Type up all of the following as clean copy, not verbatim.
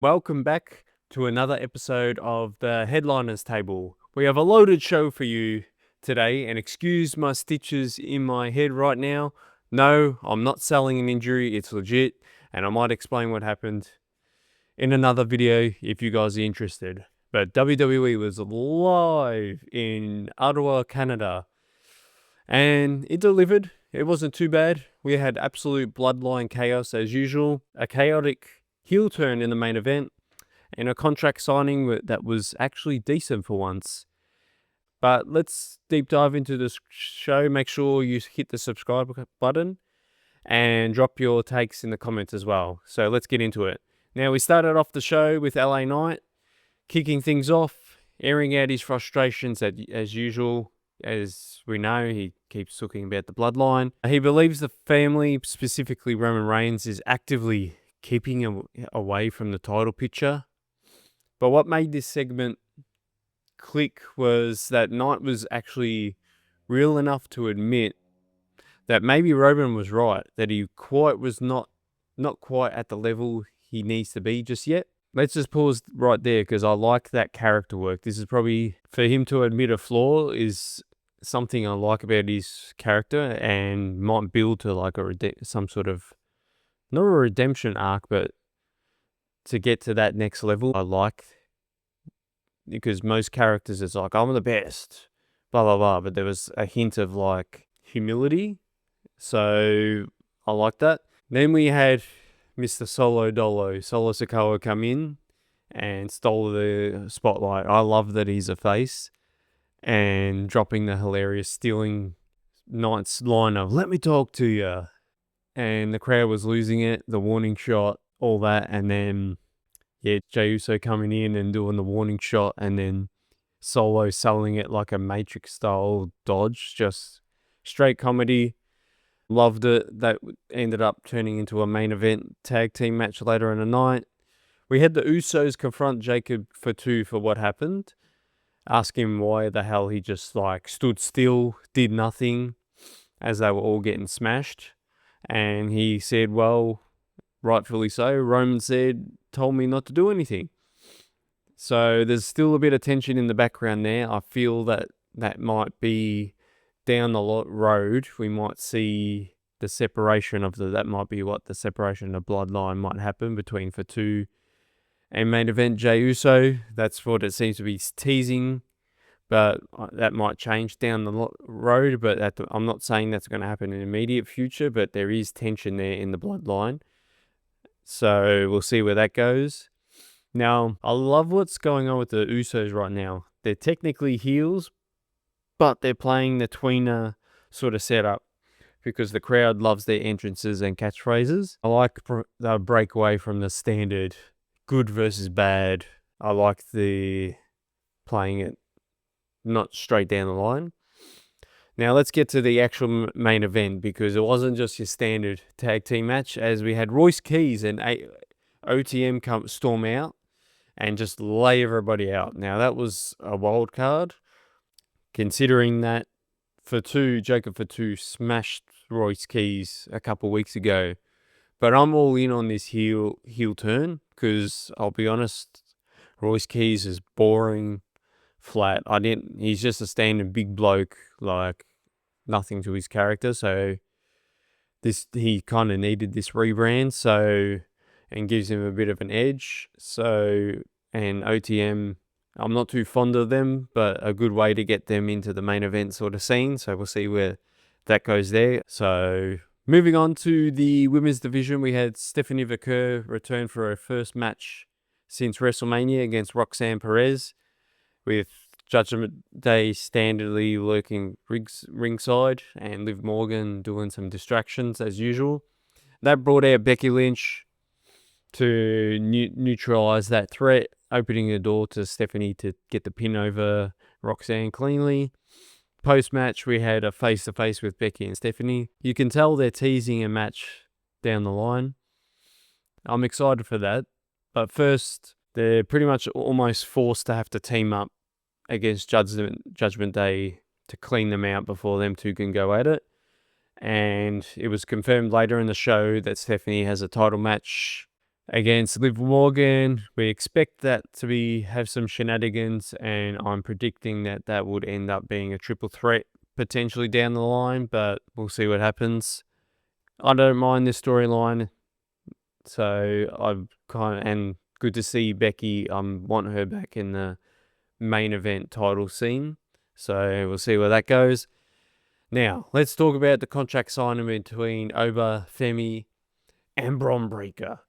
Welcome back to another episode of the Headliners Table. We have a loaded show for you today, and excuse my stitches in my head right now. No, I'm not selling an injury, it's legit, and I might explain what happened in another video if you guys are interested. But WWE was live in Ottawa, Canada, and it delivered. It wasn't too bad. We had absolute Bloodline chaos as usual, a chaotic heel turn in the main event, and a contract signing that was actually decent for once. But let's deep dive into this show. Make sure you hit the subscribe button and drop your takes in the comments as well. So let's get into it. Now, we started off the show with LA Knight kicking things off, airing out his frustrations as usual. As we know, he keeps talking about the bloodline. He believes the family, specifically Roman Reigns, is actively keeping him away from the title picture. But what made this segment click was that Knight was actually real enough to admit that maybe Roman was right, that he was not quite at the level he needs to be just yet. Let's just pause right there because I like that character work. This is probably, for him to admit a flaw is something I like about his character and might build to like some sort of, not a redemption arc, but to get to that next level. I like, because most characters it's like, I'm the best, blah, blah, blah. But there was a hint of like humility. So I like that. Then we had Mr. Solo Sikoa come in and stole the spotlight. I love that he's a face, and dropping the hilarious stealing Knight's line of, let me talk to you. And the crowd was losing it, the warning shot, all that. And then, yeah, Jey Uso coming in and doing the warning shot, and then Solo selling it like a Matrix style dodge, just straight comedy. Loved it. That ended up turning into a main event tag team match later in the night. We had the Usos confront Fatu for what happened. Ask him why the hell he just like stood still, did nothing as they were all getting smashed. And he said, well, rightfully so, Roman told me not to do anything. So there's still a bit of tension in the background there. I feel that might be down the road. We might see the separation of that might be what the separation of Bloodline might happen between Fatu and main event Jey Uso. That's what it seems to be teasing, but that might change down the road. But I'm not saying that's going to happen in the immediate future, but there is tension there in the Bloodline. So we'll see where that goes. Now, I love what's going on with the Usos right now. They're technically heels, but they're playing the tweener sort of setup because the crowd loves their entrances and catchphrases. I like the break away from the standard good versus bad. I like the playing it not straight down the line. Now let's get to the actual main event, because it wasn't just your standard tag team match, as we had Royce Keys and OTM storm out and just lay everybody out. Now that was a wild card, considering that Jacob Fatu smashed Royce Keys a couple weeks ago. But I'm all in on this heel turn, because I'll be honest, Royce Keys is boring, flat. He's just a standard big bloke, like nothing to his character. So he kind of needed this rebrand, and gives him a bit of an edge. So, and OTM, I'm not too fond of them, but a good way to get them into the main event sort of scene. So we'll see where that goes there. So moving on to the women's division, we had Stephanie Vaquer return for her first match since WrestleMania against Roxanne Perez, with Judgment Day standardly lurking ringside and Liv Morgan doing some distractions as usual. That brought out Becky Lynch to neutralize that threat, opening the door to Stephanie to get the pin over Roxanne cleanly. Post-match, we had a face-to-face with Becky and Stephanie. You can tell they're teasing a match down the line. I'm excited for that. But first, they're pretty much almost forced to have to team up against Judgment Day to clean them out before them two can go at it. And it was confirmed later in the show that Stephanie has a title match against Liv Morgan. We expect that to have some shenanigans, and I'm predicting that would end up being a triple threat potentially down the line, but we'll see what happens. I don't mind this storyline, so and good to see Becky. I want her back in the main event title scene, so we'll see where that goes. Now, let's talk about the contract signing between Oba Femi and Bron Breakker,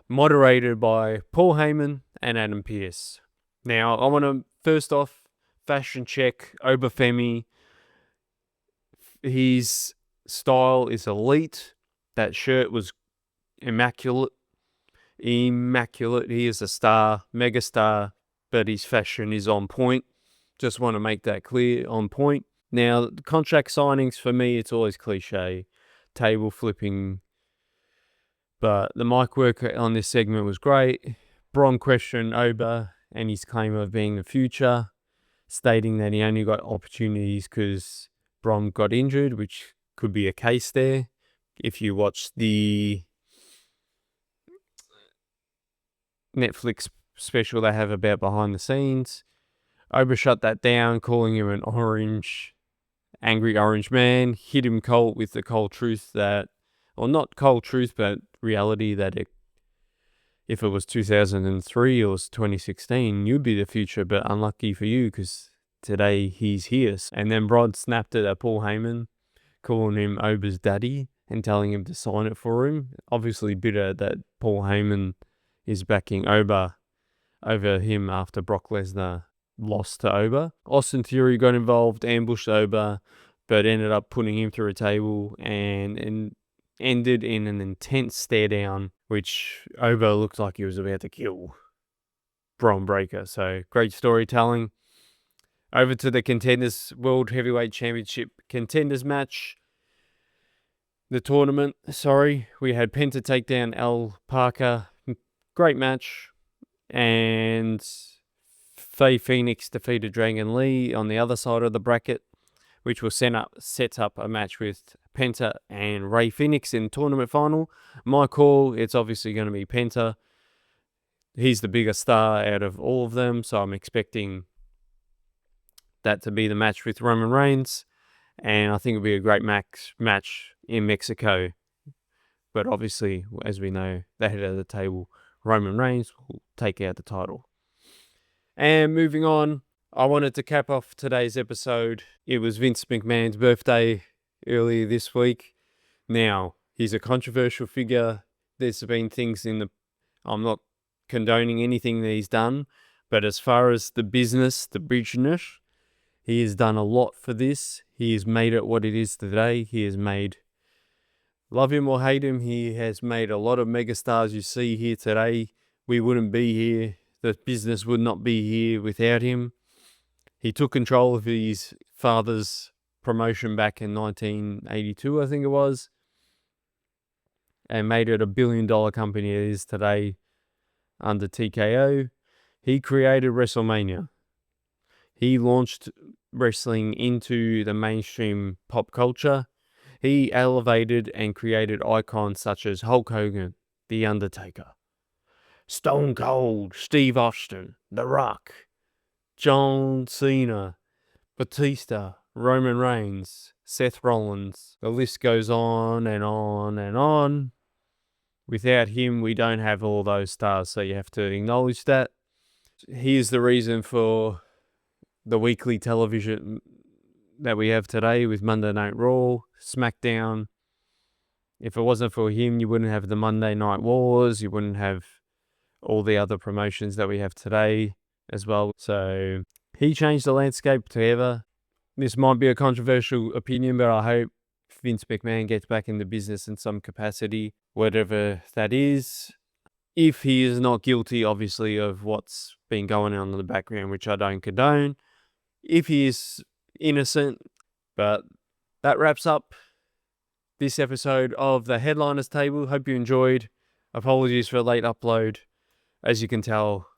moderated by Paul Heyman and Adam Pearce. Now, I want to first off fashion check Oba Femi. His style is elite. That shirt was immaculate. He is a star, mega star, but his fashion is on point. Just want to make that clear, on point. Now, the contract signings for me, it's always cliche, table flipping. But the mic work on this segment was great. Bron questioned Oba and his claim of being the future, stating that he only got opportunities because Bron got injured, which could be a case there. If you watch the Netflix special they have about behind the scenes, Oba shut that down, calling him an angry orange man, hit him cold with the cold truth that, or not cold truth, but reality that if it was 2003 or 2016, you'd be the future, but unlucky for you because today he's here. And then Bron snapped it at Paul Heyman, calling him Oba's daddy and telling him to sign it for him. Obviously bitter that Paul Heyman is backing Oba over him after Brock Lesnar lost to Oba. Austin Theory got involved, ambushed Oba, but ended up putting him through a table and ended in an intense stare down, which Oba looked like he was about to kill Bron Breakker. So great storytelling. Over to the Contenders World Heavyweight Championship Contenders match. The tournament, we had Penta take down Al Parker. Great match. And Fenix defeated Dragon Lee on the other side of the bracket, which will set up a match with Penta and Rey Fenix in tournament final. My call, it's obviously going to be Penta. He's the biggest star out of all of them, so I'm expecting that to be the match with Roman Reigns. And I think it'll be a great match in Mexico. But obviously, as we know, the head of the table, Roman Reigns, will take out the title. And moving on, I wanted to cap off today's episode. It was Vince McMahon's birthday earlier this week. Now, he's a controversial figure. There's been things I'm not condoning anything that he's done, but as far as the business, the business, he has done a lot for this. He has made it what it is today. He has made, love him or hate him, he has made a lot of megastars you see here today. We wouldn't be here. The business would not be here without him. He took control of his father's promotion back in 1982, I think it was, and made it $1 billion company it is today under TKO. He created WrestleMania. He launched wrestling into the mainstream pop culture. He elevated and created icons such as Hulk Hogan, The Undertaker, Stone Cold, Steve Austin, The Rock, John Cena, Batista, Roman Reigns, Seth Rollins. The list goes on and on and on. Without him, we don't have all those stars, so you have to acknowledge that. He is the reason for the weekly television that we have today with Monday Night Raw, SmackDown. If it wasn't for him, you wouldn't have the Monday Night Wars. You wouldn't have all the other promotions that we have today as well. So he changed the landscape forever. This might be a controversial opinion, but I hope Vince McMahon gets back in the business in some capacity, whatever that is. If he is not guilty, obviously, of what's been going on in the background, which I don't condone. If he is innocent. But that wraps up this episode of the Headliners Table. Hope you enjoyed. Apologies for a late upload. As you can tell,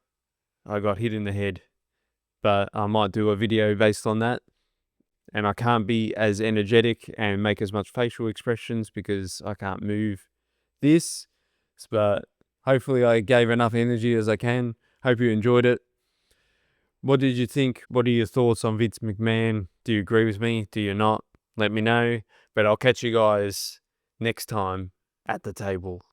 I got hit in the head. But I might do a video based on that. And I can't be as energetic and make as much facial expressions because I can't move this. But Hopefully I gave enough energy as I can. Hope you enjoyed it. What did you think? What are your thoughts on Vince McMahon? Do you agree with me? Do you not? Let me know. But I'll catch you guys next time at the table.